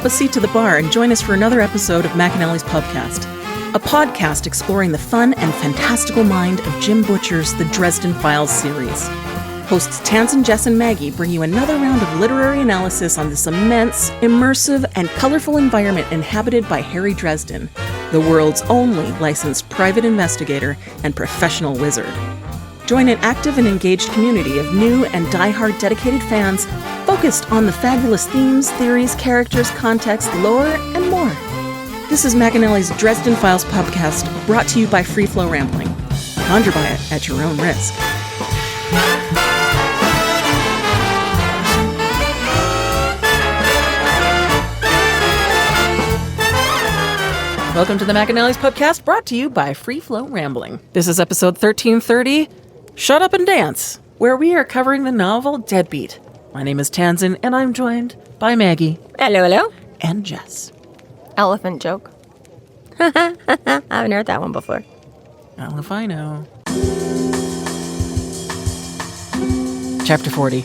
up a seat to the bar and join us for another episode of McAnally's Pubcast, a podcast exploring the fun and fantastical mind of Jim Butcher's The Dresden Files series. Hosts Tansen, Jess, and Maggie bring you another round of literary analysis on this immense, immersive, and colorful environment inhabited by Harry Dresden, the world's only licensed private investigator and professional wizard. Join an active and engaged community of new and die-hard dedicated fans focused on the fabulous themes, theories, characters, context, lore, and more. This is McAnally's Dresden Files Pubcast, brought to you by Free Flow Rambling. Conjure by it at your own risk. Welcome to the McAnally's Pubcast, brought to you by Free Flow Rambling. This is episode 1330, Shut Up and Dance, where we are covering the novel Deadbeat. My name is Tansen, and I'm joined by Maggie. Hello. And Jess. Elephant joke. I haven't heard that one before. Well, if I know. Chapter 40.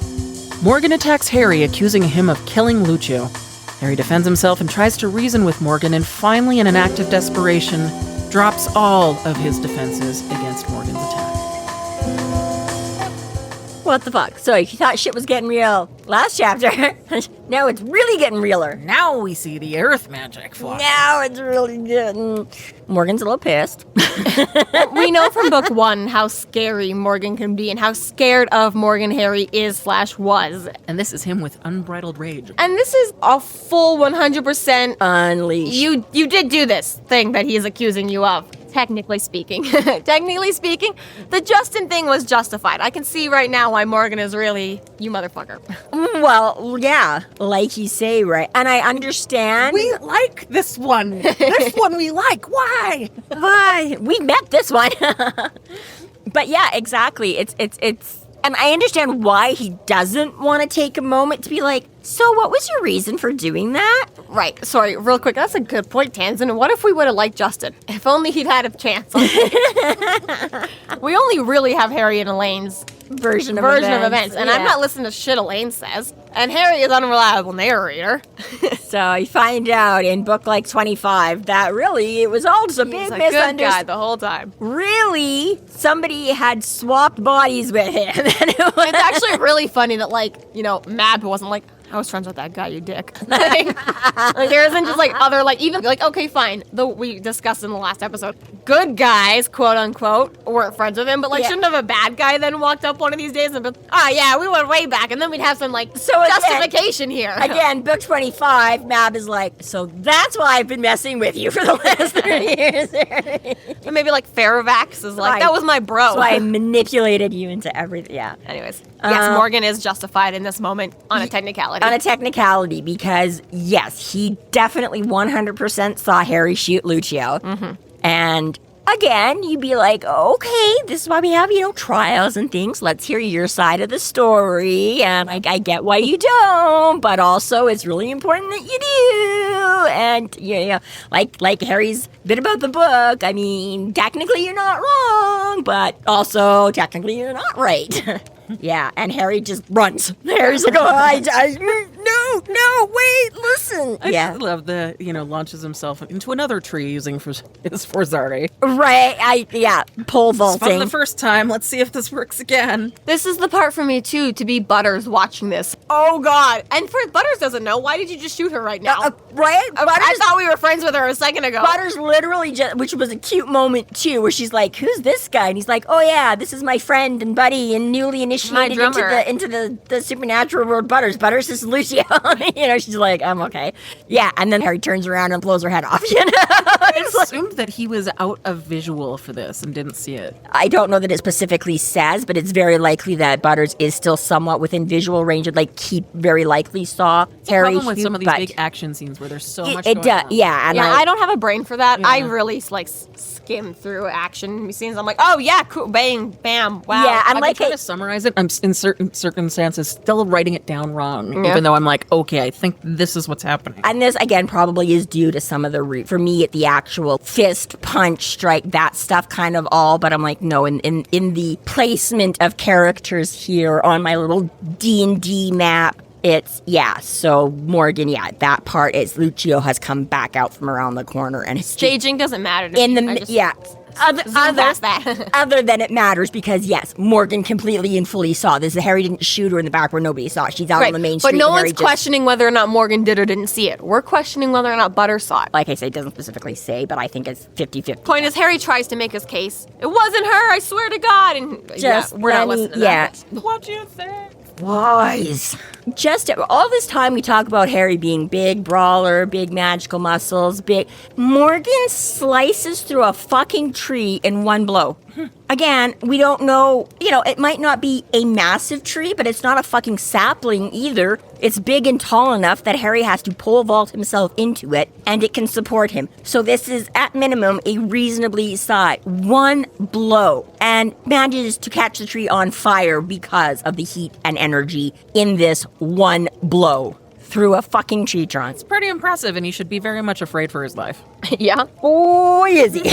Morgan attacks Harry, accusing him of killing Luccio. Harry defends himself and tries to reason with Morgan, and finally, in an act of desperation, drops all of his defenses against Morgan's attack. What the fuck? So you thought shit was getting real last chapter. Now it's really getting realer. Now we see the earth magic fly. Now it's really getting... Morgan's a little pissed. We know from book one how scary Morgan can be and how scared of Morgan Harry is/was. And this is him with unbridled rage. And this is a full 100% Unleashed. You did do this thing that he is accusing you of. Technically speaking. The Justin thing was justified. I can see right now why Morgan is really, you motherfucker. Well, yeah, like you say, right? And I understand. We like this one. This one we like. Why? Why? We met this one. But yeah, exactly. It's and I understand why he doesn't want to take a moment to be like, so what was your reason for doing that? Right. Sorry, real quick. That's a good point, Tansen. What if we would have liked Justin? If only he'd had a chance. We only really have Harry and Elaine's version of events. And I'm not listening to shit Elaine says. And Harry is an unreliable narrator. So you find out in book like 25 that really it was all just a big misunderstanding. Good guy the whole time. Really? Somebody had swapped bodies with him. It's actually really funny that, Mab wasn't like, I was friends with that guy, you dick. Like, there isn't just, even, okay, fine. We discussed in the last episode. Good guys, quote unquote, weren't friends with him, but, shouldn't have a bad guy then walked up one of these days and been, yeah, we went way back, and then we'd have some, justification here. Again, book 25, Mab is like, so that's why I've been messing with you for the last 30 years. And maybe, Faravax is that was my bro. So I manipulated you into everything, yeah. Anyways, yes, Morgan is justified in this moment on a technicality. On a technicality, because, yes, he definitely 100% saw Harry shoot Luccio. Mm-hmm. And, again, you'd be like, okay, this is why we have, trials and things. Let's hear your side of the story. And I get why you don't, but also it's really important that you do. And, like Harry's bit about the book, I mean, technically you're not wrong, but also technically you're not right. Yeah, and Harry just runs. Harry's like, no, wait, listen. I just love the, launches himself into another tree using his Forzari. Right, pole vaulting. It's fun the first time. Let's see if this works again. This is the part for me, too, to be Butters watching this. Oh, God. And for Butters doesn't know, why did you just shoot her right now? Right? I thought we were friends with her a second ago. Butters literally just, which was a cute moment, too, where she's like, who's this guy? And he's like, oh, yeah, this is my friend and buddy and newly initiated into the supernatural world. Butters is Luccio. She's like, I'm okay. Yeah, and then Harry turns around and blows her head off. I assumed that he was out of visual for this and didn't see it. I don't know that it specifically says, but it's very likely that Butters is still somewhat within visual range. He very likely saw Harry shoot. With some of these big action scenes where there's so much going on. Yeah, and I don't have a brain for that. Yeah. I really skim through action scenes. I'm like, oh yeah, cool, bang, bam, wow. Yeah, I'm trying to summarize it. I'm in certain circumstances still writing it down wrong, even though I'm like, okay, I think this is what's happening. And this again probably is due to some of the for me the actual fist punch strike, that stuff kind of all. But I'm like, no, in the placement of characters here on my little D&D map, So Morgan, that part is Luccio has come back out from around the corner and staging doesn't matter to me. Other than it matters because, yes, Morgan completely and fully saw this. Harry didn't shoot her in the back where nobody saw it. She's out on the main street. But no one's questioning whether or not Morgan did or didn't see it. We're questioning whether or not Butter saw it. Like I say, it doesn't specifically say, but I think it's 50-50. Point is, Harry tries to make his case. It wasn't her, I swear to God. And we're not listening to that. What do you think? Wise. Just all this time we talk about Harry being big brawler, big magical muscles, Morgan slices through a fucking tree in one blow. Again, we don't know, it might not be a massive tree, but it's not a fucking sapling either. It's big and tall enough that Harry has to pole vault himself into it, and it can support him. So this is, at minimum, a reasonably sized one blow, and manages to catch the tree on fire because of the heat and energy in this one blow through a fucking tree trunk. It's pretty impressive, and he should be very much afraid for his life. Yeah. Boy, is he.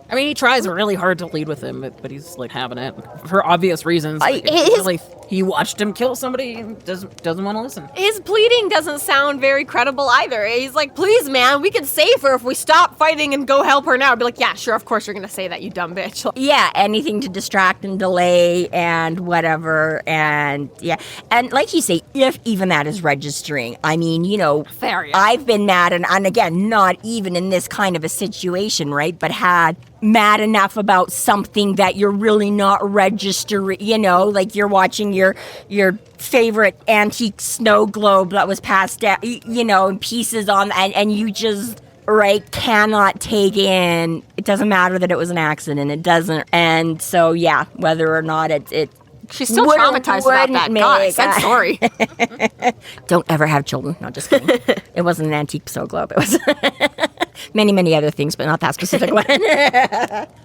I mean, he tries really hard to lead with him, but he's like having it for obvious reasons. He watched him kill somebody and doesn't want to listen. His pleading doesn't sound very credible either. He's like, please, man, we can save her if we stop fighting and go help her now. I'd be like, yeah, sure, of course you're going to say that, you dumb bitch. Yeah, anything to distract and delay and whatever. And yeah. And like you say, if even that is registering, I mean, fair, yeah. I've been mad and again, not even in this kind of a situation, right? But had mad enough about something that you're really not registering, like you're watching your favorite antique snow globe that was passed down, in pieces on, and you just, right, cannot take in, it doesn't matter that it was an accident, it doesn't, and so, yeah, whether or not it she's still traumatized about that. God, I said sorry. Don't ever have children. No, just kidding. It wasn't an antique snow globe. It was many, many other things, but not that specific one.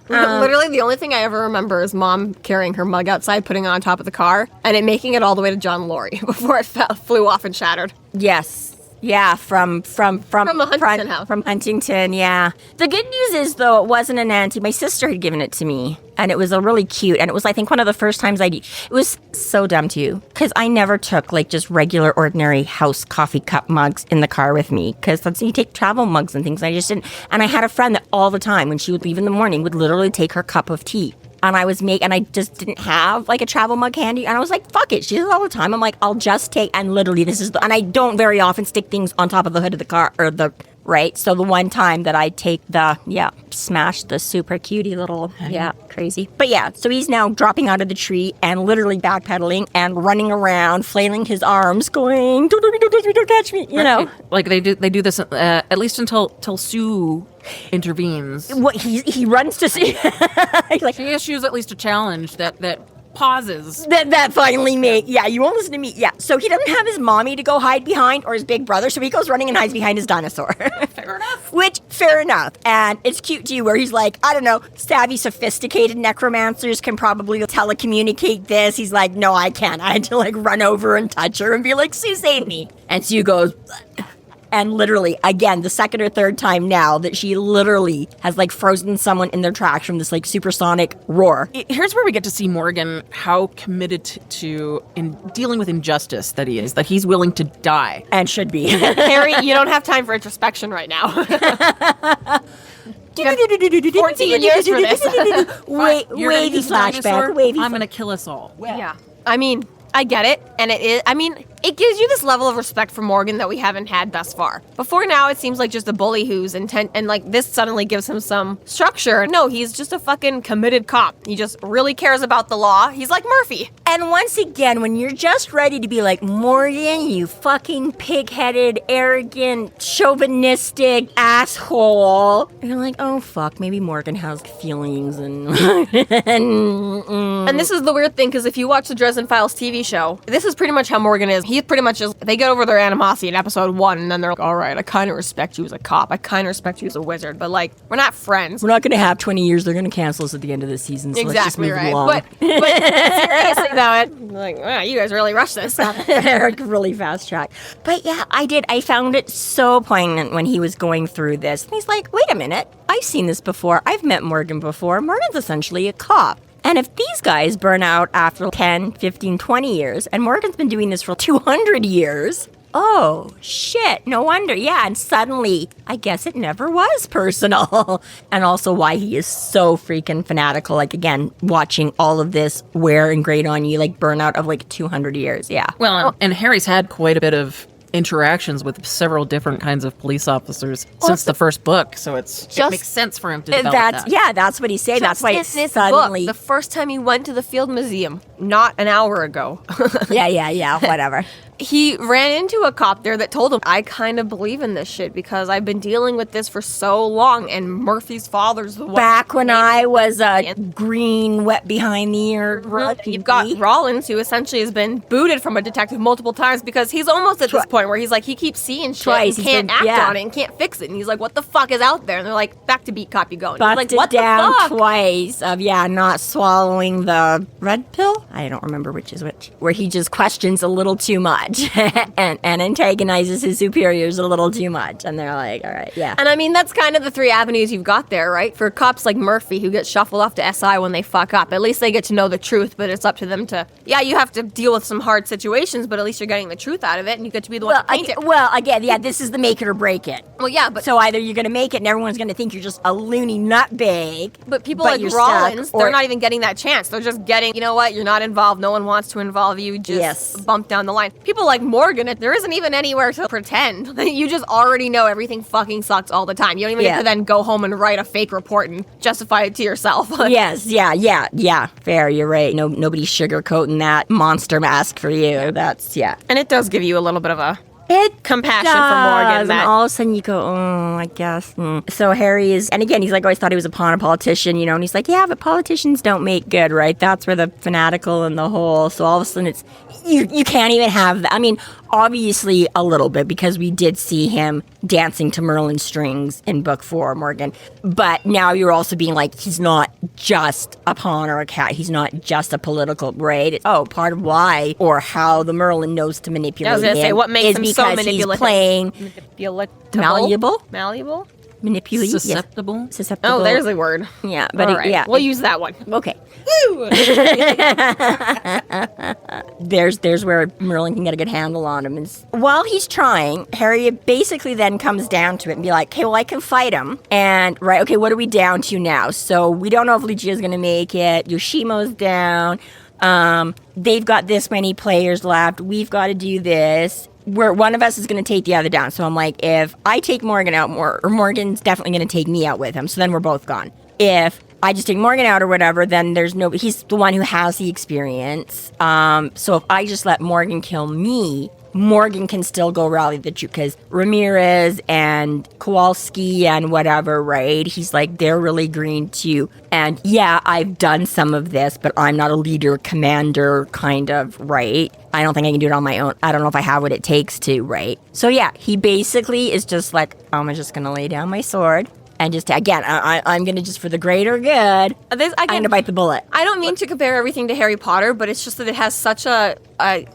Literally, the only thing I ever remember is Mom carrying her mug outside, putting it on top of the car, and it making it all the way to John Laurie before it flew off and shattered. Yes. Yeah, from the Huntington house. From Huntington, yeah. The good news is, though, it wasn't an antique. My sister had given it to me, and it was a really cute, and it was, I think, one of the first times it was so dumb, too, because I never took, just regular, ordinary house coffee cup mugs in the car with me, because that's, you take travel mugs and things, and I just didn't, and I had a friend that all the time, when she would leave in the morning, would literally take her cup of tea. And I just didn't have, a travel mug handy. And I was like, fuck it. She does it all the time. I'm like, I'll just take, and literally and I don't very often stick things on top of the hood of the car, right? So the one time that I take smash the super cutie little, crazy. But yeah, so he's now dropping out of the tree and literally backpedaling and running around, flailing his arms, going, don't catch me, Like they do this at least until Sue intervenes. What he runs to see. She issues at least a challenge that pauses. That finally you won't listen to me. Yeah, so he doesn't have his mommy to go hide behind or his big brother, so he goes running and hides behind his dinosaur. Fair enough. Fair enough. And it's cute too, where he's like, I don't know, savvy, sophisticated necromancers can probably telecommunicate this. He's like, no, I can't. I had to run over and touch her and be like, Sue, save me. And Sue goes, and literally, again, the second or third time now that she literally has frozen someone in their tracks from this supersonic roar. Here's where we get to see Morgan, how committed to in dealing with injustice that he is, that he's willing to die. And should be. Harry, you don't have time for introspection right now. 14 years for this. Wavy flashback. I'm going to kill us all. Yeah. I mean, I get it, and it gives you this level of respect for Morgan that we haven't had thus far. Before now, it seems like just a bully who's intent, and this suddenly gives him some structure. No, he's just a fucking committed cop. He just really cares about the law. He's like Murphy. And once again, when you're just ready to be like, Morgan, you fucking pig-headed, arrogant, chauvinistic asshole, you're like, oh fuck, maybe Morgan has feelings and... And this is the weird thing, because if you watch the Dresden Files TV show, this is pretty much how Morgan is. He pretty much just, they get over their animosity in episode 1, and then they're like, all right, I kind of respect you as a cop. I kind of respect you as a wizard, but we're not friends. We're not going to have 20 years. They're going to cancel us at the end of the season, so let's just move along. But seriously though, wow, you guys really rushed this. Really fast track. But yeah, I found it so poignant when he was going through this. And he's like, wait a minute, I've seen this before. I've met Morgan before. Morgan's essentially a cop. And if these guys burn out after 10, 15, 20 years, and Morgan's been doing this for 200 years, oh, shit, no wonder. Yeah, and suddenly, I guess it never was personal. And also why he is so freaking fanatical. Like, again, watching all of this wear and grate on you, like burnout of like 200 years. Yeah. Well, and Harry's had quite a bit of interactions with several different kinds of police officers since the first book, so it makes sense for him to develop that. Yeah, that's what he's saying. That's why it's suddenly... book, the first time he went to the Field Museum, not an hour ago. Yeah, whatever. He ran into a cop there that told him, I kind of believe in this shit because I've been dealing with this for so long, and Murphy's father's the one. Back when I was a green, wet behind the ear. You've got Rollins, who essentially has been booted from a detective multiple times because he's almost at this point where he's like, he keeps seeing shit and can't act on it and can't fix it. And he's like, what the fuck is out there? And they're like, back to beat cop you go. And he's like, what down the fuck? Twice of, not swallowing the red pill? I don't remember which is which. Where he just questions a little too much. and antagonizes his superiors a little too much. And they're like, all right, yeah. And I mean, that's kind of the three avenues you've got there, right? For cops like Murphy, who get shuffled off to SI when they fuck up, at least they get to know the truth, but it's up to them to, you have to deal with some hard situations, but at least you're getting the truth out of it, and you get to be the one to paint it. Well, again, this is the make it or break it. Well, yeah, but... So either you're going to make it and everyone's going to think you're just a loony nutbag. But people like Rollins, they're not even getting that chance. They're just getting, you know what, you're not involved, no one wants to involve you, just bump down the line. People like Morgan, there isn't even anywhere to pretend. You just already know everything fucking sucks all the time. You don't even get to then go home and write a fake report and justify it to yourself. Yes, yeah. Fair, you're right. Nobody's sugarcoating that monster mask for you. That's, And it does give you a little bit of a compassion does. for Morgan. And all of a sudden you go, I guess. So Harry is, and again, he's like, always thought he was a pawn, a politician, and he's like, yeah, but politicians don't make good, right? That's where the fanatical and the whole, so all of a sudden it's, you can't even have that. I mean, obviously a little bit, because we did see him dancing to Merlin strings in book 4, Morgan. But now you're also being like, he's not just a pawn or a cat. He's not just a political, right? Part of why or how the Merlin knows to manipulate I was going to say, what makes him so manipulative? He's playing malleable. Manipulate. Susceptible. Yes. Susceptible. Oh, there's a word. Yeah, but right. We'll use that one. Okay. There's where Merlin can get a good handle on him. While he's trying, Harry basically then comes down to it and be like, okay, well, I can fight him. And, right, okay, what are we down to now? So we don't know if Lucio's going to make it. Yoshimo's down. They've got this many players left. We've got to do this. Where one of us is going to take the other down. So I'm like, if I take Morgan out or Morgan's definitely going to take me out with him. So then we're both gone. If I just take Morgan out or whatever, then there's no, he's the one who has the experience. So if I just let Morgan kill me, Morgan can still go rally the troops, because Ramirez and Kowalski and whatever, right? He's like, they're really green too. And yeah, I've done some of this, but I'm not a leader, commander kind of, right? I don't think I can do it on my own. I don't know if I have what it takes to, right? So yeah, he basically is just like, I'm just going to lay down my sword. And just, again, I'm going to just, for the greater good, I'm going to bite the bullet. I don't mean to compare everything to Harry Potter, but it's just that it has such a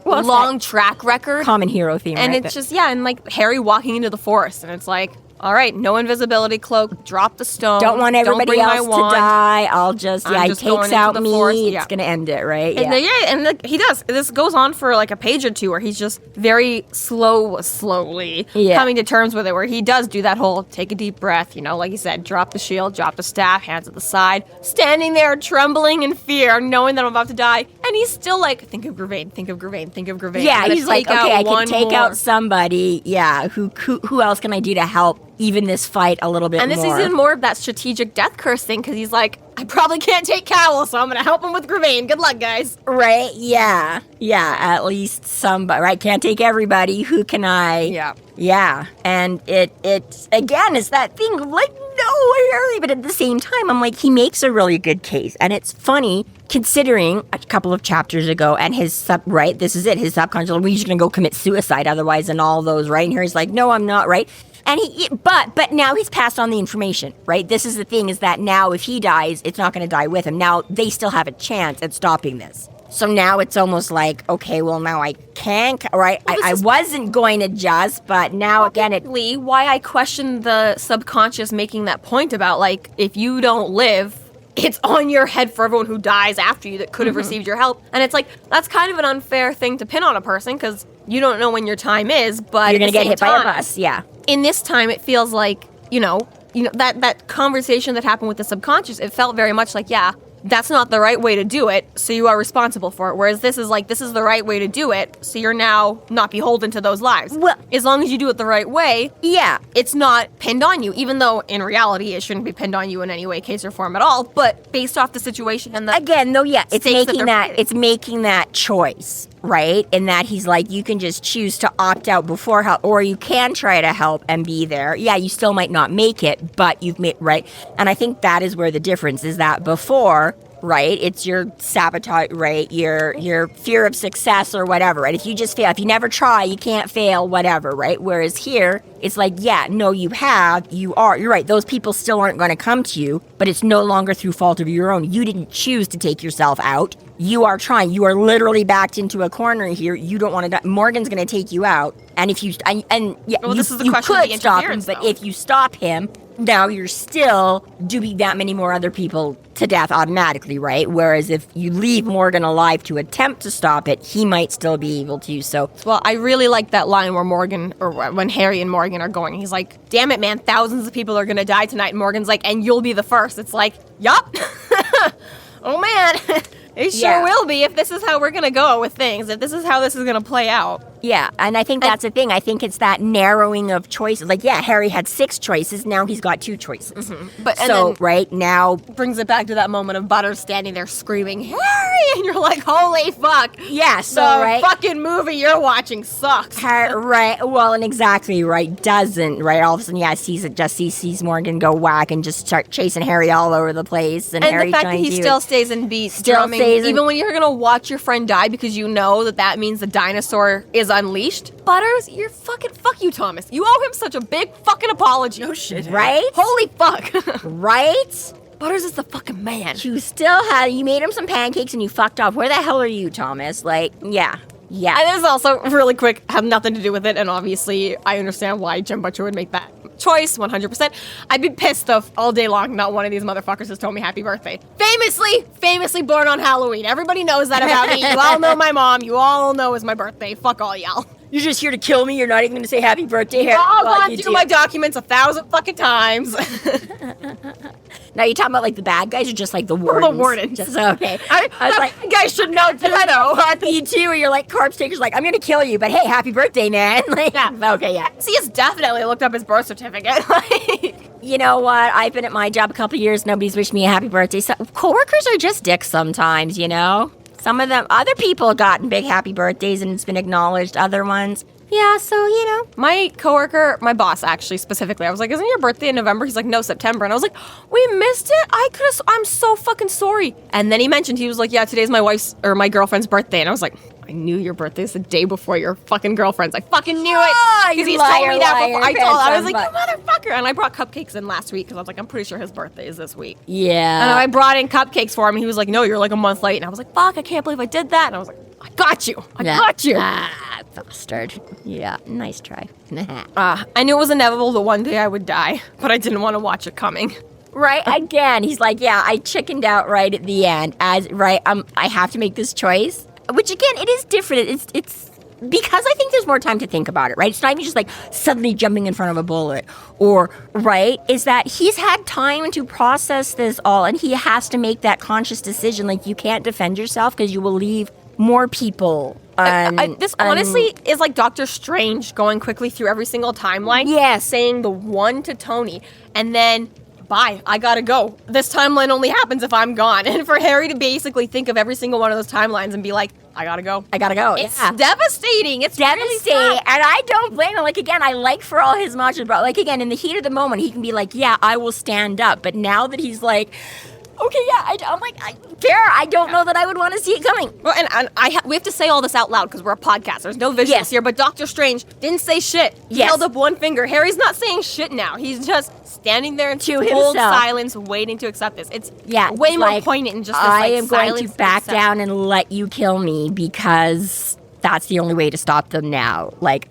long track record. Common hero theme, and right? It's just, and like Harry walking into the forest, and it's like, all right, no invisibility cloak, drop the stone. Don't want everybody else to die. I'll just, he takes out me, forest. It's going to end it, right? And he does. This goes on for like a page or two where he's just very slowly coming to terms with it, where he does do that whole take a deep breath, like you said, drop the shield, drop the staff, hands at the side, standing there trembling in fear, knowing that I'm about to die. And he's still like, think of Gravane, think of Gravane, think of Gravane. Yeah, he's like, okay, I can take out somebody. Yeah, who else can I do to help even this fight a little bit more? And this is even more of that strategic death curse thing, because he's like, I probably can't take Cowell, so I'm going to help him with Gravane. Good luck, guys. Right, yeah. Yeah, at least somebody, right? Can't take everybody. Who can I? Yeah. Yeah, and it again, is that thing of like, no, Harry, but at the same time, I'm like, he makes a really good case. And it's funny, considering a couple of chapters ago, and his this is it, his subconscious, we're just going to go commit suicide otherwise, and all those, right? And Harry's like, no, I'm not, right? And but now he's passed on the information, right? This is the thing, is that now if he dies, it's not going to die with him. Now they still have a chance at stopping this. So now it's almost like, okay, well, now I can't, right? Well, I wasn't going to just, but now again, why I question the subconscious making that point about, like, if you don't live, it's on your head for everyone who dies after you that could have received your help. And it's like, that's kind of an unfair thing to pin on a person because you don't know when your time is, but You're going to get hit by a bus, yeah. In this time, it feels like, that conversation that happened with the subconscious, it felt very much like, yeah, that's not the right way to do it, so you are responsible for it. Whereas this is the right way to do it, so you're now not beholden to those lives. Well, as long as you do it the right way, yeah, it's not pinned on you, even though in reality it shouldn't be pinned on you in any way, case, or form at all. But based off the situation and the again, though, yeah, it's stakes making that choice, right? And that he's like, you can just choose to opt out before help, or you can try to help and be there. Yeah, you still might not make it, but you've made right. And I think that is where the difference is, that before, right, it's your sabotage, right, your fear of success or whatever, right? If you just fail, if you never try, you can't fail, whatever, right? Whereas here, it's like, yeah, no, you're right, those people still aren't going to come to you, but it's no longer through fault of your own. You didn't choose to take yourself out. You are trying. You are literally backed into a corner here. You don't want to die. Morgan's going to take you out. And if you, this is the question of the could stop him, interference, but though. if you stop him, now you're still doing that many more other people to death automatically, right? Whereas if you leave Morgan alive to attempt to stop it, he might still be able to. So, well, I really like that line where when Harry and Morgan are going, he's like, damn it, man, thousands of people are going to die tonight. And Morgan's like, and you'll be the first. It's like, yup. Oh, man. It sure will be if this is how we're going to go with things, if this is how this is going to play out. Yeah, and I think that's the thing. I think it's that narrowing of choices. Like, yeah, Harry had 6 choices. Now he's got 2 choices. Mm-hmm. Right, now... brings it back to that moment of Butters standing there screaming, Harry! And you're like, holy fuck. Yeah, so, the fucking movie you're watching sucks. Right, well, and exactly, right, doesn't, right? All of a sudden, yeah, sees Morgan go whack and just start chasing Harry all over the place. And Harry the fact that he still stays in beat drumming, even when you're going to watch your friend die because you know that means the dinosaur is unleashed. Butters, fuck you, Thomas. You owe him such a big fucking apology. No shit. Right? Holy fuck. Right? Butters is the fucking man. You made him some pancakes and you fucked off. Where the hell are you, Thomas? Like, yeah. Yeah. And this is also really quick, have nothing to do with it, and obviously I understand why Jim Butcher would make that choice, 100%. I'd be pissed if all day long not one of these motherfuckers has told me happy birthday. Famously born on Halloween. Everybody knows that about me. You all know my mom. You all know it's my birthday. Fuck all y'all. You're just here to kill me? You're not even going to say happy birthday, Harry? I've gone through my documents 1,000 fucking times. Now, you talking about, like, the bad guys or just, like, the wardens? The wardens. Just, okay. I was like, guys should know too. I know. You too, where you're like, corpse taker's like, I'm going to kill you, but hey, happy birthday, man. Like, yeah. Okay, yeah. See, it's definitely looked up his birth certificate. You know what? I've been at my job a couple years. Nobody's wished me a happy birthday. So, coworkers are just dicks sometimes, you know? Some of them, other people have gotten big happy birthdays and it's been acknowledged. Other ones, yeah, so, you know. My coworker, my boss actually specifically, I was like, isn't your birthday in November? He's like, no, September. And I was like, we missed it? I'm so fucking sorry. And then he mentioned, he was like, yeah, today's my girlfriend's birthday. And I was like, I knew your birthday's the day before your fucking girlfriend's. I fucking knew it. Because he's told me that before. I was like, you motherfucker. And I brought cupcakes in last week because I was like, I'm pretty sure his birthday is this week. Yeah. And I brought in cupcakes for him. And he was like, no, you're like a month late. And I was like, fuck, I can't believe I did that. And I was like, I got you. I got you. Ah, bastard. Yeah, nice try. I knew it was inevitable that one day I would die, but I didn't want to watch it coming. Right, again, he's like, yeah, I chickened out right at the end. I have to make this choice. Which, again, it is different. It's because I think there's more time to think about it, right? It's not even just like suddenly jumping in front of a bullet. Or, right, is that he's had time to process this all, and he has to make that conscious decision. Like, you can't defend yourself because you will leave more people. This honestly is like Doctor Strange going quickly through every single timeline. Yeah. Saying the one to Tony, and then, bye, I gotta go. This timeline only happens if I'm gone. And for Harry to basically think of every single one of those timelines and be like, I gotta go. It's devastating. It's devastating. Really and I don't blame him. Like, again, I like for all his matches, but like, again, in the heat of the moment, he can be like, yeah, I will stand up. But now that he's like, okay, yeah, I'm like, I don't know that I would want to see it coming. Well, and we have to say all this out loud because we're a podcast. There's no visuals here, but Doctor Strange didn't say shit. He held up one finger. Harry's not saying shit now. He's just standing there in cold silence, waiting to accept this. It's way more poignant than just this, I am going to back down and let you kill me because that's the only way to stop them now. Like,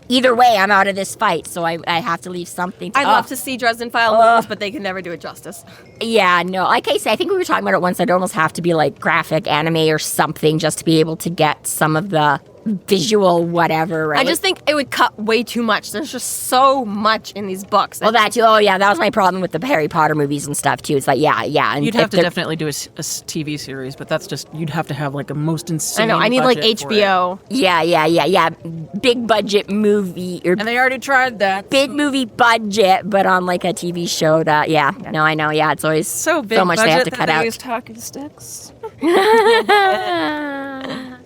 either way, I'm out of this fight, so I have to leave something. I'd love to see Dresden File movies, but they can never do it justice. Yeah, no, like I said, I think we were talking about it once. I'd almost have to be like graphic anime or something just to be able to get some of the visual whatever, right? I just think it would cut way too much. There's just so much in these books. Well, that too. Oh, yeah, that was my problem with the Harry Potter movies and stuff too. It's like, And you'd have to definitely do a TV series, but that's just, you'd have to have like a most insane I know, I need like budget for HBO. Yeah. Big budget movie. And they already tried that. Big movie budget, but on like a TV show that, No, I know, it's always so big much budget they have to that cut they out. use talking sticks.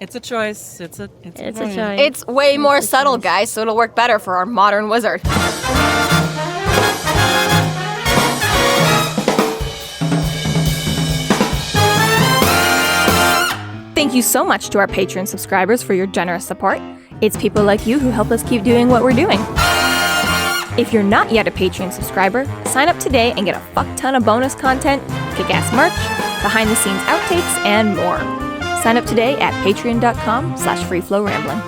It's a choice. It's a choice. It's way more subtle, guys, so it'll work better for our modern wizard. Thank you so much to our Patreon subscribers for your generous support. It's people like you who help us keep doing what we're doing. If you're not yet a Patreon subscriber, sign up today and get a fuck ton of bonus content, kick-ass merch, behind-the-scenes outtakes, and more. Sign up today at patreon.com/freeflowrambling.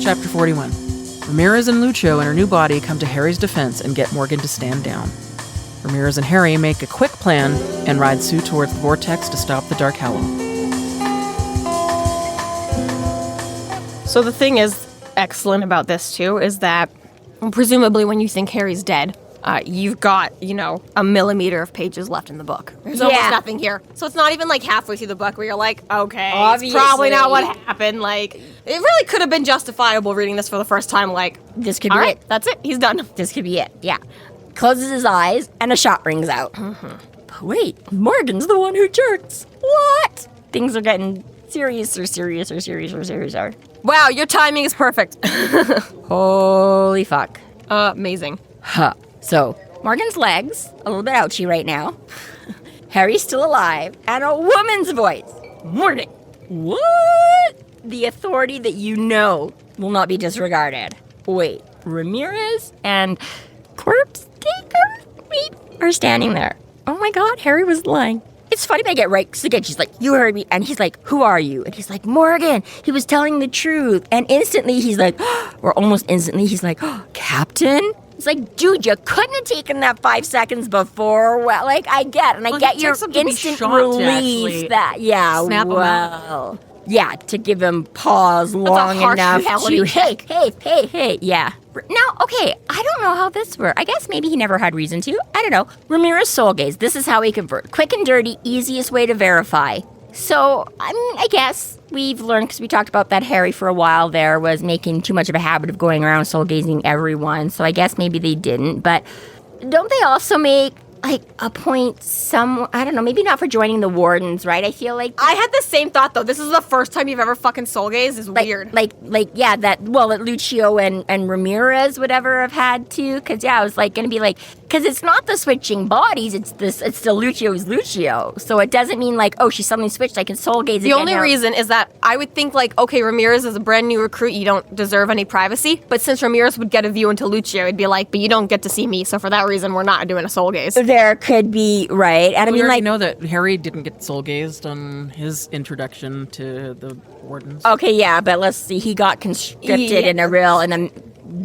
Chapter 41. Ramirez and Luccio in her new body come to Harry's defense and get Morgan to stand down. Ramirez and Harry make a quick plan and ride Sue towards the Vortex to stop the Darkhallow. So the thing is excellent about this, too, is that presumably when you think Harry's dead, you've got, a millimeter of pages left in the book. There's almost nothing here. So it's not even like halfway through the book where you're like, okay, it's probably not what happened. Like, it really could have been justifiable reading this for the first time. Like, this could be all right, it. That's it. He's done. This could be it. Yeah. Closes his eyes and a shot rings out. But wait, Morgan's the one who jerks. What? Things are getting seriouser. Wow, your timing is perfect. Holy fuck. Amazing. Huh. So, Morgan's legs, a little bit ouchy right now. Harry's still alive, and a woman's voice. Morgan, what? The authority that you know will not be disregarded. Wait, Ramirez and Corpse Taker are standing there. Oh my god, Harry was lying. It's funny they get right, because again, she's like, you heard me, and he's like, who are you? And he's like, Morgan, he was telling the truth. And instantly he's like, or almost instantly he's like, Captain? It's like, dude, you couldn't have taken that 5 seconds before. Well, like, I get your instant relief that, snap him well, yeah, to give him pause long enough to, hey, yeah. Now, okay, I don't know how this works. I guess maybe he never had reason to. I don't know. Ramirez soul gaze. This is how we convert. Quick and dirty, easiest way to verify. So, I guess we've learned, because we talked about that Harry for a while there was making too much of a habit of going around soul gazing everyone. So I guess maybe they didn't. But don't they also make like a point I don't know, maybe not for joining the Wardens, right? I feel like I had the same thought though. This is the first time you've ever fucking soul gazed is weird. That Luccio and Ramirez would ever have had to, because I was like gonna be like, because it's not the switching bodies, it's still Lucio's Luccio. So it doesn't mean like, oh, she suddenly switched, I can soul gaze The again only now. reason is that I would think like, okay, Ramirez is a brand new recruit, you don't deserve any privacy. But since Ramirez would get a view into Luccio, it'd be like, but you don't get to see me, so for that reason we're not doing a soul gaze. There could be, right? And I We mean, already like, know that Harry didn't get soul gazed on his introduction to the Wardens. okay, yeah, but let's see, he got conscripted in a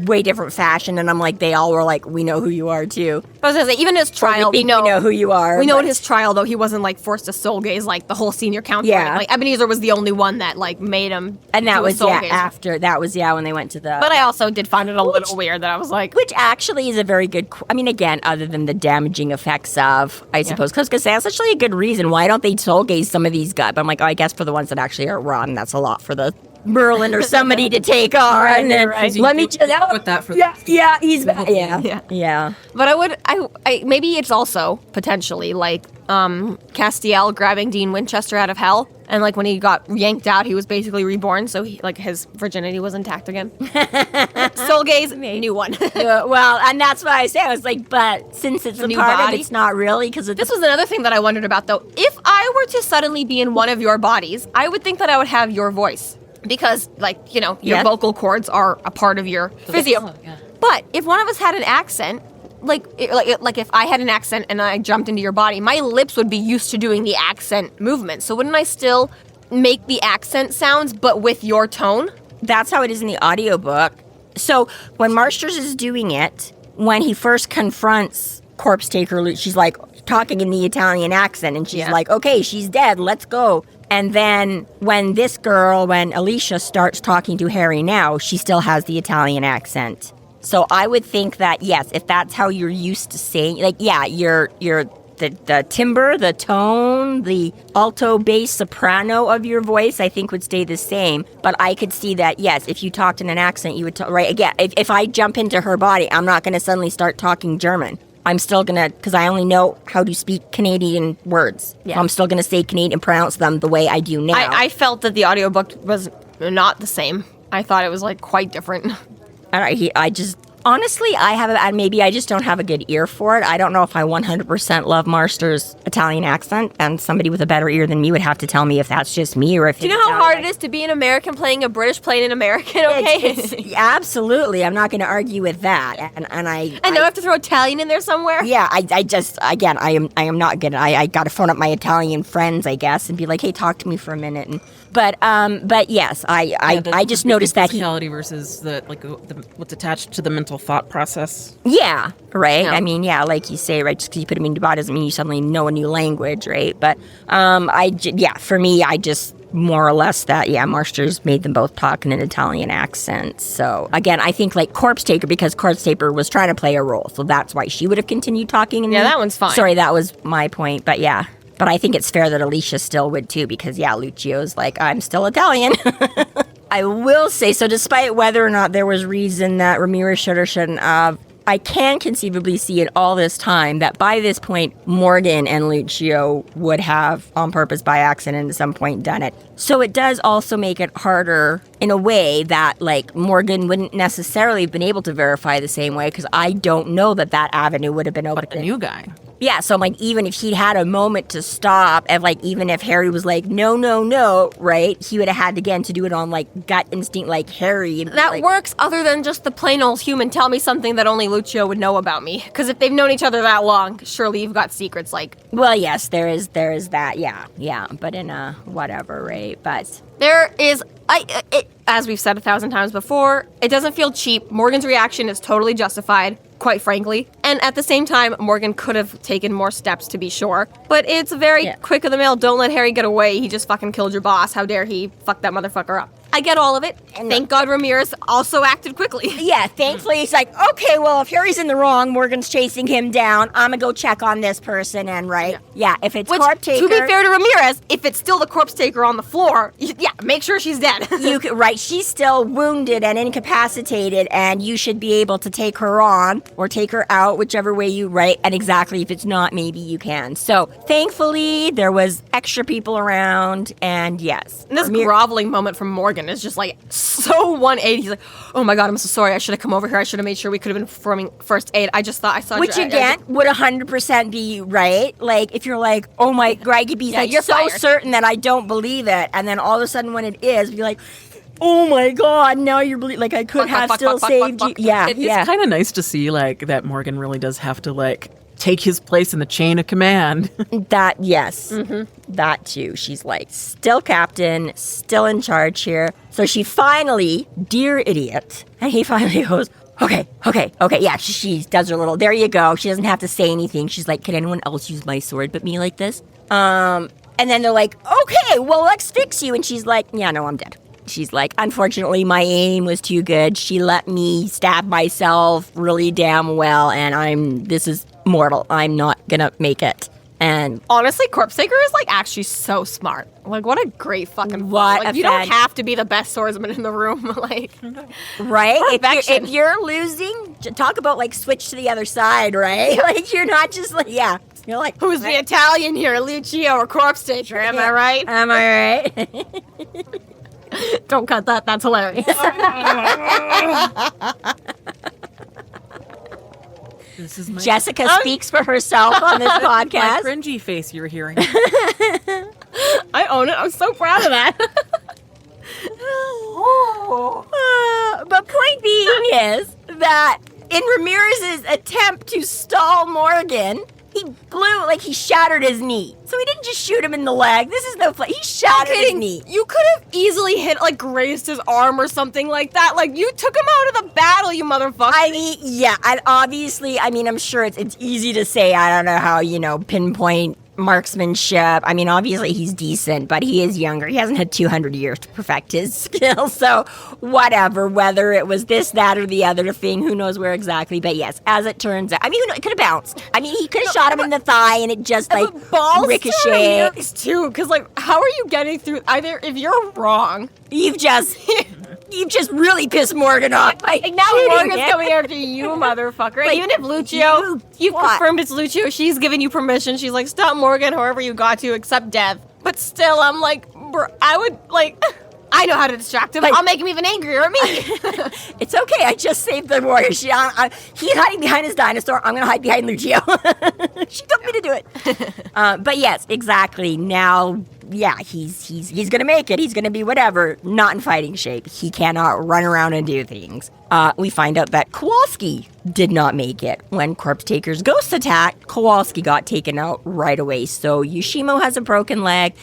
way different fashion, and I'm like, they all were like, we know who you are too. I was gonna say, even his trial, we know who you are. We know but- at his trial though, he wasn't like forced to soul gaze like the whole senior council. Yeah. Like Ebenezer was the only one that like made him. and that do a was soul yeah gaze. after that was when they went to the. But I also did find it a little weird that I was like, Which actually is a very good. I mean, again, other than the damaging effects of, I suppose, because that's actually a good reason. Why don't they soul gaze some of these guys? But I'm like, oh, I guess for the ones that actually are rotten, that's a lot for the Merlin or somebody to take on. Right, and then right. let me just Put that for yeah, he's back. Yeah. But I maybe it's also potentially like Castiel grabbing Dean Winchester out of hell, and like when he got yanked out, he was basically reborn, so like his virginity was intact again. Soul gaze, new one. Well, and that's why I say I was like, but since it's a New part of body. it, it's not really because This was another thing that I wondered about though. If I were to suddenly be in one of your bodies, I would think that I would have your voice. Because, like, your Yeah. vocal cords are a part of your physio. yeah. But if one of us had an accent, like if I had an accent and I jumped into your body, my lips would be used to doing the accent movement. So wouldn't I still make the accent sounds, but with your tone? That's how it is in the audiobook. So when Marsters is doing it, when he first confronts Corpse Taker, she's like talking in the Italian accent, and she's like, okay, she's dead, let's go. And then when Alicia starts talking to Harry now, she still has the Italian accent. So I would think that, yes, if that's how you're used to saying, like, yeah, you're the timbre, the tone, the alto, bass, soprano of your voice, I think would stay the same. But I could see that, yes, if you talked in an accent, you would talk, right? Again, if I jump into her body, I'm not going to suddenly start talking German. I'm still going to, because I only know how to speak Canadian words. Yeah. I'm still going to say Canadian, pronounce them the way I do now. I felt that the audiobook was not the same. I thought it was, like, quite different. I just... Honestly, maybe I just don't have a good ear for it. I don't know if I 100% love Marster's Italian accent, and somebody with a better ear than me would have to tell me if that's just me or if. Do you know how hard it is to be an American playing a British playing an American? Okay, absolutely. I'm not going to argue with that, and I know I have to throw Italian in there somewhere. Yeah, I just again, I am not good. I got to phone up my Italian friends, I guess, and be like, hey, talk to me for a minute. But yes, I just noticed that physicality versus what's attached to the mental thought process. Yeah, right. Yeah. I mean, yeah, like you say, right. Just because you put them in your body doesn't mean you suddenly know a new language, right? But for me, I just more or less that Marsters made them both talk in an Italian accent. So again, I think like Corpse Taker, because Corpse Taker was trying to play a role, so that's why she would have continued talking. That one's fine. Sorry, that was my point. But yeah. But I think it's fair that Alicia still would too, because Lucio's like, I'm still Italian. I will say, so despite whether or not there was reason that Ramirez should or shouldn't have, I can conceivably see in all this time that by this point, Morgan and Luccio would have, on purpose, by accident, at some point done it. So it does also make it harder in a way that, like, Morgan wouldn't necessarily have been able to verify the same way, because I don't know that avenue would have been open. But the new guy. Yeah, so, like, even if he'd had a moment to stop, and, like, even if Harry was like, no, right, he would have had, again, to do it on, like, gut instinct, like Harry. That works other than just the plain old human, tell me something that only Luccio would know about me. Because if they've known each other that long, surely you've got secrets, like... Well, yes, there is that, yeah, but in a whatever, right, but... There is... as we've said 1,000 times before, it doesn't feel cheap. Morgan's reaction is totally justified, quite frankly. And at the same time, Morgan could have taken more steps to be sure. But it's very quick of the mail. Don't let Harry get away. He just fucking killed your boss. How dare he fuck that motherfucker up. I get all of it. And thank God Ramirez also acted quickly. Yeah, thankfully he's like, okay, well, if Harry's in the wrong, Morgan's chasing him down. I'm gonna go check on this person, and if it's Corpse Taker... To be fair to Ramirez, if it's still the Corpse Taker on the floor, make sure she's dead. She's still wounded and incapacitated, and you should be able to take her on or take her out, whichever way you and exactly if it's not, maybe you can. So thankfully there was extra people around, and yes. And this groveling moment from Morgan is just like so 180. He's like, oh my God, I'm so sorry. I should have come over here. I should have made sure we could have been performing first aid. I just thought I saw... Which again would 100% be right. Like if you're like, oh my God, you'd be like, you're so certain that I don't believe it. And then all of a sudden when it is, be like, oh my God, now you're like I could have still saved you. Yeah, It's kind of nice to see like that Morgan really does have to like take his place in the chain of command. That, yes. Mm-hmm. That too. She's like still captain, still in charge here. So she finally, dear idiot, and he finally goes, okay. Yeah, she does her little, there you go. She doesn't have to say anything. She's like, can anyone else use my sword but me like this? And then they're like, okay, well, let's fix you. And she's like, yeah, no, I'm dead. She's like, unfortunately, my aim was too good. She let me stab myself really damn well, and this is mortal. I'm not gonna make it. And honestly, Corpse Taker is like actually so smart. Like, what a great fucking you don't have to be the best swordsman in the room. Like, right? If you're losing, talk about like switch to the other side, right? Like, you're not just like, you're like, who's the Italian here, Luccio or Corpse Taker? Am I right? Am I right? Don't cut that. That's hilarious. This is Jessica speaks for herself on this podcast. My cringy face you're hearing. I own it. I'm so proud of that. But point being is that in Ramirez's attempt to stall Morgan, he shattered his knee. So he didn't just shoot him in the leg. This is no play. He shattered his knee. You could have easily hit, grazed his arm or something like that. You took him out of the battle, you motherfucker. I mean, yeah, and obviously, I'm sure it's easy to say, I don't know how, pinpoint marksmanship. Obviously he's decent, but he is younger. He hasn't had 200 years to perfect his skills. So whatever, whether it was this, that, or the other thing, who knows where exactly. But yes, as it turns out, it could have bounced. He could have shot him in the thigh and it just ricocheted. Too, because how are you getting through? Either if you're wrong, you've just really pissed Morgan off. Now Morgan's coming after you, motherfucker. Even if Luccio, you've confirmed it's Luccio, she's giving you permission. She's like, stop Morgan, however you got to, except death. But still, I'm like, I would, I know how to distract him. I'll make him even angrier at me. It's okay. I just saved the warrior. He's hiding behind his dinosaur. I'm going to hide behind Luccio. She told me to do it. But yes, exactly. Now, yeah, he's going to make it. He's going to be whatever. Not in fighting shape. He cannot run around and do things. We find out that Kowalski did not make it. When Corpse Taker's ghost attacked, Kowalski got taken out right away. So Yoshimo has a broken leg.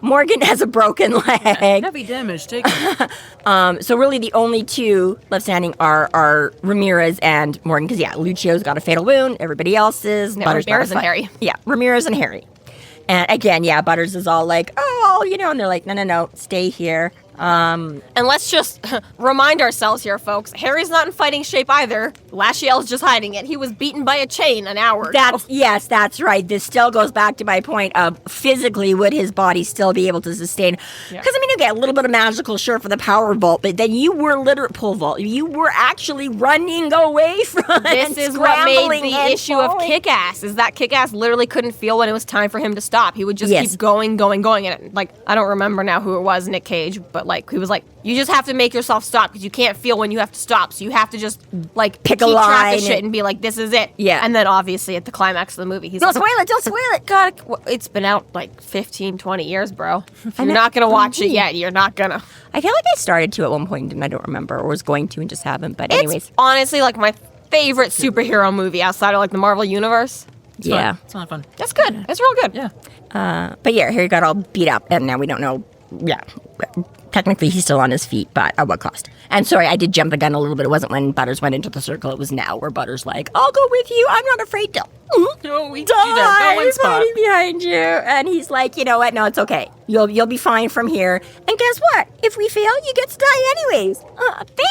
Morgan has a broken leg. Heavy damage taken. So really the only two left standing are Ramirez and Morgan. Because, Lucio's got a fatal wound. Everybody else is. Ramirez and Harry. Yeah, Ramirez and Harry. And again, Butters is all like, and they're like, no, stay here. And let's just remind ourselves here, folks. Harry's not in fighting shape either. Lashiel's just hiding it. He was beaten by a chain an hour ago. Yes, that's right. This still goes back to my point of physically would his body still be able to sustain. Because, you get a little bit of magical, sure, for the power vault, but then you were pole vault. You were actually running away from This is what made the issue of Kick-Ass, is that Kick-Ass literally couldn't feel when it was time for him to stop. He would just keep going. And I don't remember now who it was, Nick Cage, but he was like, you just have to make yourself stop because you can't feel when you have to stop. So you have to just pick a line, track of shit and be like, this is it. Yeah. And then obviously at the climax of the movie, he's don't spoil it. God, it's been out 15, 20 years, bro. If you're not gonna watch it yet, you're not gonna. I feel like I started to at one point and I don't remember, or was going to and just haven't. But anyways, it's honestly my favorite superhero movie outside of the Marvel universe. It's fun. It's not fun. That's good. It's real good. Yeah. But Harry got all beat up, and now we don't know. Yeah. Technically, he's still on his feet, but at what cost? And sorry, I did jump the gun a little bit. It wasn't when Butters went into the circle. It was now where Butters like, I'll go with you. I'm not afraid to No, we die. one spot Hiding behind you. And he's like, you know what? No, it's okay. You'll be fine from here. And guess what? If we fail, you get to die anyways.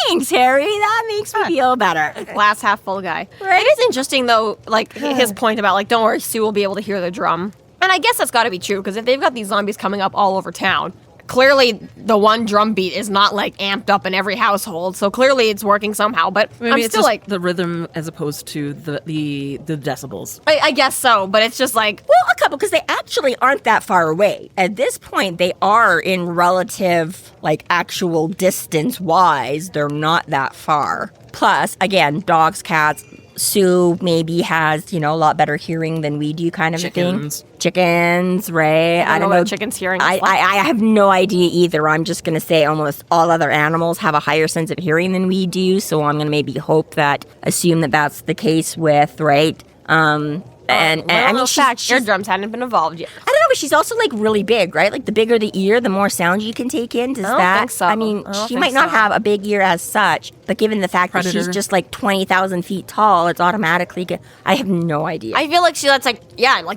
Thanks, Harry. That makes me feel better. Glass half full guy. Right? It is interesting though, his point about don't worry, Sue will be able to hear the drum. And I guess that's got to be true because if they've got these zombies coming up all over town. Clearly, the one drum beat is not amped up in every household, so clearly it's working somehow. But Maybe I'm it's still just the rhythm as opposed to the decibels. I guess so, but it's just well, a couple, because they actually aren't that far away. At this point, they are in relative, actual distance-wise, they're not that far. Plus, again, dogs, cats. Sue maybe has, a lot better hearing than we do, kind of Chickens. a thing. Chickens, right? I don't know what chickens' hearing is I have no idea either. I'm just going to say almost all other animals have a higher sense of hearing than we do, so I'm going to maybe assume that that's the case with, right? Eardrums hadn't been evolved yet. I don't know, but she's also really big, right? The bigger the ear, the more sound you can take in. Does I don't think so. She might not have a big ear as such, but given the fact that she's just 20,000 feet tall, it's automatically good. I have no idea. I feel like she lets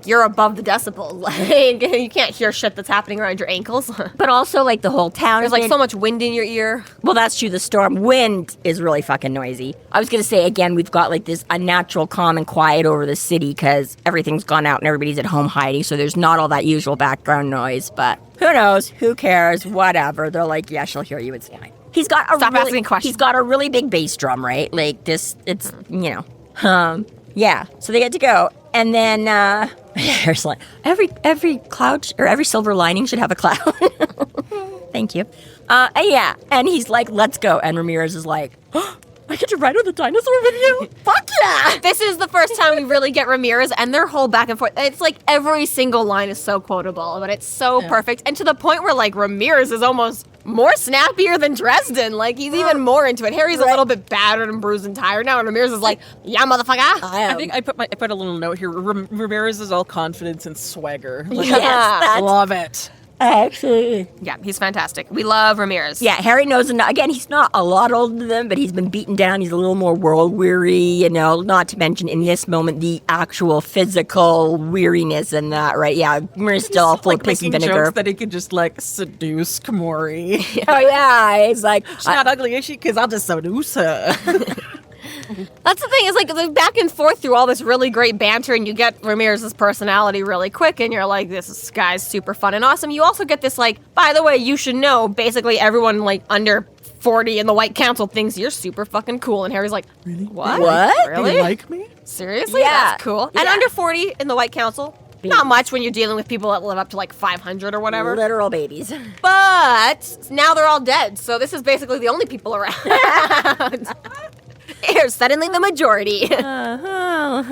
you're above the decibels. You can't hear shit that's happening around your ankles. But also the whole town. There's so much wind in your ear. Well, that's true. The storm wind is really fucking noisy. I was gonna say again, we've got this unnatural calm and quiet over the city because everything's gone out and everybody's at home hiding, so there's not all that usual background noise. But who knows? Who cares? Whatever. They're like, yeah, she'll hear you. It's fine. He's got asking questions. He's got a really big bass drum, right? It's yeah. So they get to go, and then there's every cloud or every silver lining should have a cloud. Thank you. Yeah, and he's like, let's go, and Ramirez is like, I get to ride with a dinosaur with you? Fuck yeah! This is the first time we really get Ramirez and their whole back and forth. It's every single line is so quotable, but it's so perfect. And to the point where Ramirez is almost more snappier than Dresden. Like, he's even more into it. Harry's a little bit battered and bruised and tired now, and Ramirez is like, yeah, motherfucker. I think I put a little note here. Ramirez is all confidence and swagger. Like, Yes, love it. Absolutely. Yeah, he's fantastic. We love Ramirez. Yeah, Harry knows, again, he's not a lot older than them, but he's been beaten down. He's a little more world-weary, not to mention, in this moment, the actual physical weariness and that, right? Yeah, Ramirez still all full of piss and vinegar. Jokes that he could just, seduce Kamori. Oh, yeah, it's like... She's not ugly, is she? Because I'll just seduce her. That's the thing, is like back and forth through all this really great banter, and you get Ramirez's personality really quick, and you're like, this guy's super fun and awesome. You also get this, by the way, you should know, basically everyone, under 40 in the White Council thinks you're super fucking cool. And Harry's like, really? What? Really? Do you like me? Seriously? Yeah. That's cool. Yeah. And under 40 in the White Council, not much when you're dealing with people that live up to 500 or whatever. Literal babies. But now they're all dead, so this is basically the only people around. They're suddenly the majority. I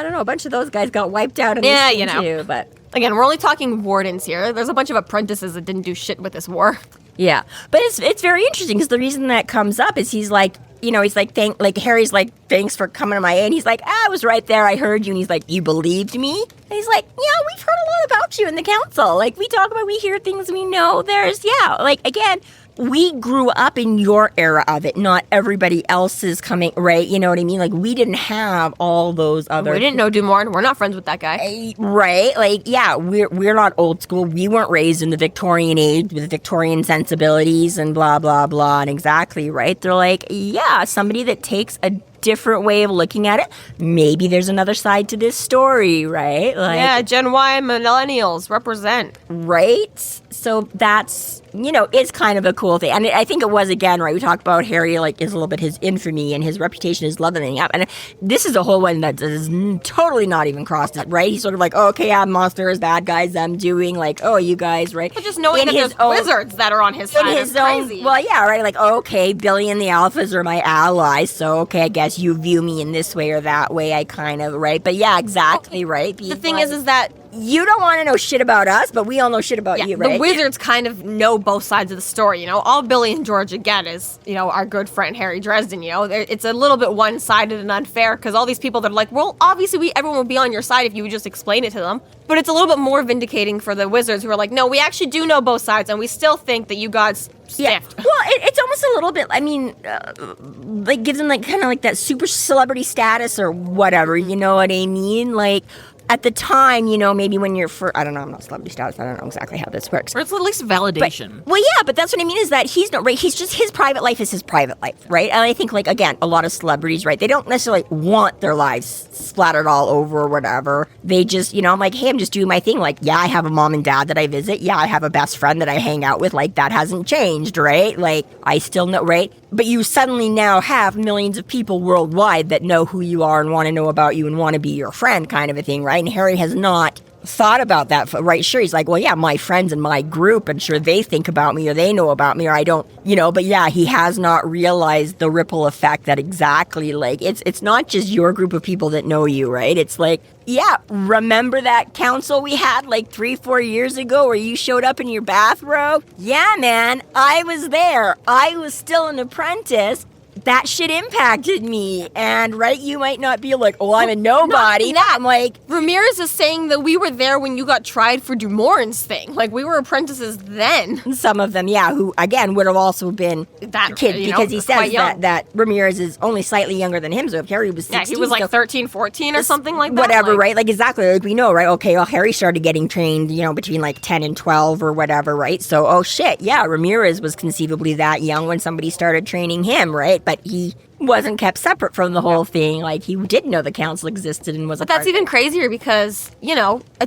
don't know. A bunch of those guys got wiped out in this thing too, but... Again, we're only talking wardens here. There's a bunch of apprentices that didn't do shit with this war. Yeah. But it's very interesting, because the reason that comes up is he's like, Harry's like, thanks for coming to my aid. He's like, I was right there. I heard you. And he's like, you believed me? And he's like, yeah, we've heard a lot about you in the council. We hear things we know. Again, we grew up in your era of it, not everybody else's coming, right? You know what I mean? We didn't have all those other... We didn't know Dumorn. We're not friends with that guy. Right? We're not old school. We weren't raised in the Victorian age with Victorian sensibilities and blah, blah, blah. And exactly, right? They're like, yeah, somebody that takes a different way of looking at it. Maybe there's another side to this story, right? Yeah, Gen Y millennials represent. Right? So that's, it's kind of a cool thing. And I think it was, again, right, we talked about Harry, is a little bit his infamy and his reputation is leveling up. And this is a whole one that is totally not even crossed that, right? He's sort of oh, okay, I'm monsters, bad guys, I'm doing, oh, you guys, right? But just knowing that there's wizards that are on his side is crazy. Well, yeah, right, okay, Billy and the Alphas are my allies, so, okay, I guess you view me in this way or that way, I kind of, right? But yeah, exactly, right? The thing is that you don't want to know shit about us, but we all know shit about you, right? The wizards kind of know both sides of the story, All Billy and George, again, is, our good friend Harry Dresden, It's a little bit one-sided and unfair, because all these people that are like, well, obviously everyone would be on your side if you would just explain it to them. But it's a little bit more vindicating for the wizards who are like, no, we actually do know both sides, and we still think that you gods stiffed. Yeah. Well, it's almost a little bit, gives them, kind of that super celebrity status or whatever, you know what I mean? At the time, maybe when you're I don't know, I'm not celebrity status, I don't know exactly how this works. Or it's at least validation. But that's what I mean, is that he's not, right, he's just, his private life is his private life, right? And I think, again, a lot of celebrities, right, they don't necessarily want their lives splattered all over or whatever. They just, I'm like, hey, I'm just doing my thing. Yeah, I have a mom and dad that I visit. Yeah, I have a best friend that I hang out with. That hasn't changed, right? I still know, right? But you suddenly now have millions of people worldwide that know who you are and want to know about you and want to be your friend, kind of a thing, right? And Harry has not thought about that, right? Sure, he's like, well, yeah, my friends and my group, and sure, they think about me or they know about me or I don't, but yeah, he has not realized the ripple effect that exactly, it's not just your group of people that know you, right? It's yeah, remember that council we had 3-4 years ago where you showed up in your bathrobe? Yeah, man, I was there. I was still an apprentice. That shit impacted me. And, right, you might not be oh, I'm a nobody. I'm Ramirez is saying that we were there when you got tried for Dumorn's thing. We were apprentices then. Some of them, yeah, who, again, would have also been that kid, because he says that Ramirez is only slightly younger than him, so if Harry was 16... Yeah, he was 13, 14 or something like that. Whatever, right? Exactly, we know, right? Okay, well, Harry started getting trained, between 10 and 12 or whatever, right? So, oh shit, yeah, Ramirez was conceivably that young when somebody started training him, right? But he wasn't kept separate from the whole thing. He did know the council existed and was But that's even crazier because,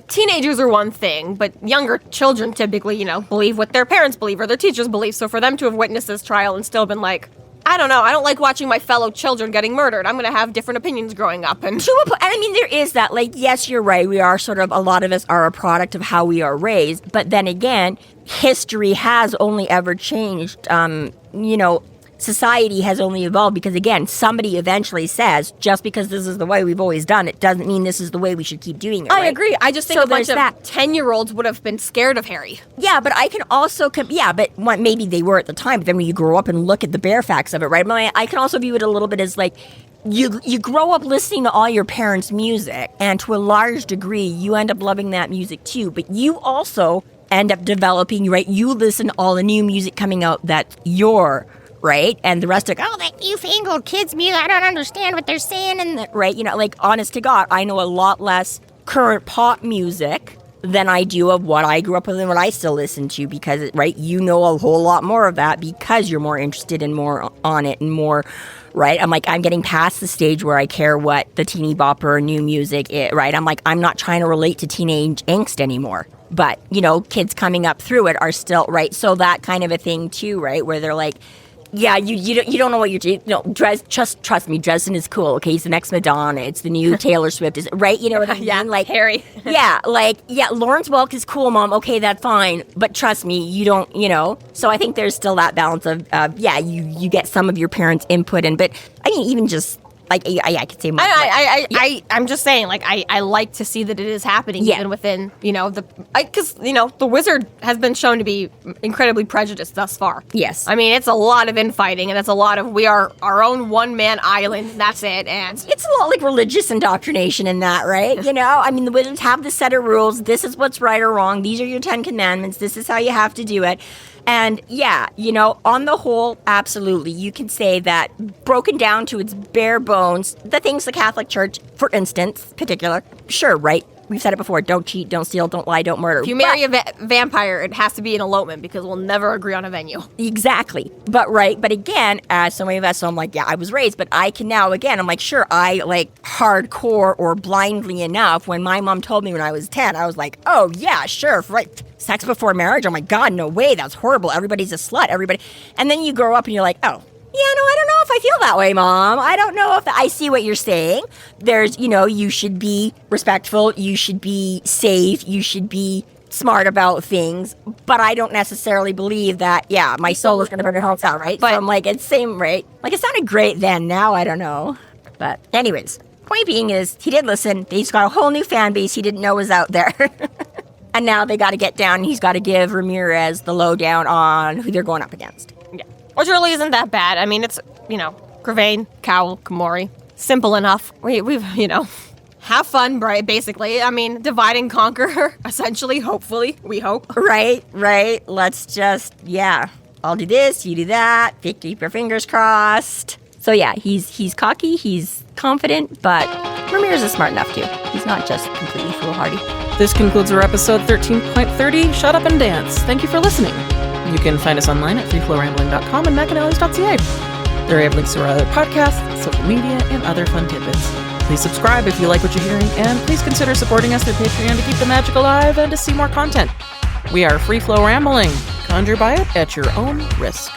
teenagers are one thing, but younger children typically, believe what their parents believe or their teachers believe. So for them to have witnessed this trial and still been I don't know, I don't like watching my fellow children getting murdered. I'm going to have different opinions growing up. And there is that, yes, you're right. We are a lot of us are a product of how we are raised. But then again, history has only ever changed, society has only evolved because, again, somebody eventually says, just because this is the way we've always done it doesn't mean this is the way we should keep doing it. I right? agree. I just think So a bunch there's of that. 10-year-olds would have been scared of Harry. Yeah, but I can also, maybe they were at the time, but then when you grow up and look at the bare facts of it, right? I can also view it a little bit as like, you grow up listening to all your parents' music, and to a large degree, you end up loving that music too, but you also end up developing, right? You listen to all the new music coming out that's your, right? And the rest are like, oh, that newfangled kids' music, I don't understand what they're saying, and right? You know, like, honest to God, I know a lot less current pop music than I do of what I grew up with and what I still listen to, because, right, you know a whole lot more of that because you're more interested and more on it and more, right? I'm like, I'm getting past the stage where I care what the teeny bopper or new music is, right? I'm like, I'm not trying to relate to teenage angst anymore. But, you know, kids coming up through it are still, right? So that kind of a thing too, right? Where they're like, yeah, you don't know what you're doing. No, trust me, Dresden is cool. Okay, he's the next Madonna. It's the new Taylor Swift. Is right? You know what I mean? Yeah, like Harry. Lawrence Welk is cool, Mom. Okay, that's fine. But trust me, you don't. You know. So I think there's still that balance of you get some of your parents' input in, but I mean, even just. Like, I could say more. I'm just saying, like, I like to see that it is happening Yeah. even within, you know, because, you know, the Wizard has been shown to be incredibly prejudiced thus far. Yes. I mean, it's a lot of infighting, and it's a lot of, we are our own one-man island, and that's it, and... It's a lot like religious indoctrination in that, right? You know, I mean, the Wizards have the set of rules. This is what's right or wrong. These are your 10 commandments. This is how you have to do it. And yeah, you know, on the whole, absolutely, you can say that broken down to its bare bones, the things the Catholic Church, for instance, particular, sure, right? We've said it before, don't cheat, don't steal, don't lie, don't murder. If you marry a vampire, it has to be an elopement, because we'll never agree on a venue. Exactly. But again, as so many of us, so I'm like, yeah, I was raised, but I can now, again, I'm like, sure, I like hardcore or blindly enough. When my mom told me when I was 10, I was like, oh yeah, sure, right. Sex before marriage, oh my God, no way, that's horrible. Everybody's a slut, everybody. And then you grow up and you're like, oh, yeah, no, I don't know if I feel that way, Mom. I don't know if I see what you're saying. There's, you know, you should be respectful. You should be safe. You should be smart about things. But I don't necessarily believe that, yeah, my soul is going to burn your house out, right? But I'm like, it's same, right? Like, it sounded great then. Now, I don't know. But anyways, point being is, he did listen. He's got a whole new fan base he didn't know was out there. And now they got to get down. He's got to give Ramirez the lowdown on who they're going up against. Yeah. Which really isn't that bad. I mean, it's, you know, Cravain, Cowell, Komori. Simple enough. We've, you know, have fun, right, basically. I mean, divide and conquer, essentially, hopefully, we hope. Right. Let's just, I'll do this, you do that. Keep your fingers crossed. So yeah, he's cocky, he's confident, but Ramirez is smart enough too. He's not just completely foolhardy. This concludes our episode 13.30, Shut Up and Dance. Thank you for listening. You can find us online at freeflowrambling.com and McAnallys.ca. There we have links to our other podcasts, social media, and other fun tidbits. Please subscribe if you like what you're hearing, and please consider supporting us through Patreon to keep the magic alive and to see more content. We are Free Flow Rambling. Conjure by it at your own risk.